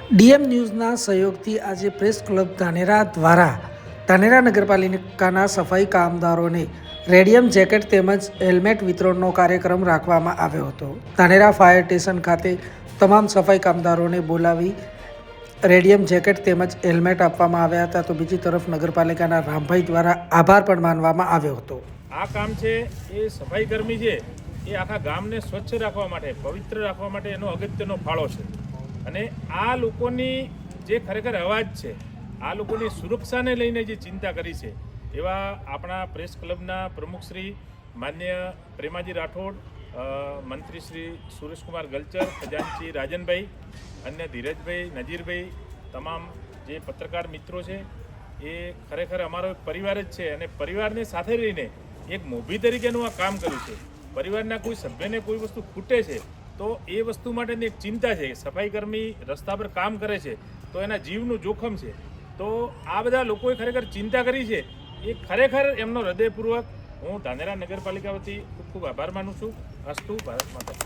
DM ન્યૂઝના સહયોગથી આજે press club Dhanera દ્વારા ધાનેરા નગરપાલિકાના સફાઈ કામદારોને રેડિયમ જેકેટ તેમજ હેલ્મેટ વિતરણનો કાર્યક્રમ રાખવામાં આવ્યો હતો। ધાનેરા ફાયર સ્ટેશન ખાતે તમામ સફાઈ કામદારોને બોલાવી રેડિયમ જેકેટ તેમજ હેલ્મેટ આપવામાં આવ્યા હતા, તો બીજી તરફ નગરપાલિકાના રામભાઈ દ્વારા આભાર પણ માનવામાં આવ્યો હતો। આ કામ છે એ સફાઈ કર્મી છે એ આખા ગામને સ્વચ્છ રાખવા માટે, પવિત્ર રાખવા માટે એનો અગત્યનો ફાળો છે અને આ લોકોની જે ખરેખર અવાજ છે, આ લોકોની સુરક્ષાને લઈને જે ચિંતા કરી છે એવા આપણા પ્રેસ ક્લબના પ્રમુખ શ્રી માન્ય પ્રેમાજી રાઠોડ, મંત્રી શ્રી સુરેશકુમાર ગલચર, ખજાનચી રાજનભાઈ, અન્ય ધીરજભાઈ, નજીરભાઈ, તમામ જે પત્રકાર મિત્રો છે એ ખરેખર અમારો એક પરિવાર જ છે અને પરિવારને સાથે રહીને એક મોભી તરીકેનું આ કામ કર્યું છે। પરિવારના કોઈ સભ્યને કોઈ વસ્તુ ખૂટે છે તો એ વસ્તુ માટેની એક ચિંતા છે। સફાઈ કર્મી રસ્તા પર કામ કરે છે તો એના જીવનું જોખમ છે, તો આ બધા લોકોએ ખરેખર ચિંતા કરી છે એ ખરેખર એમનો હૃદયપૂર્વક હું ધાનેરા નગરપાલિકા વતી ખૂબ ખૂબ આભાર માનું છું। અસ્તુ ભારત માતા।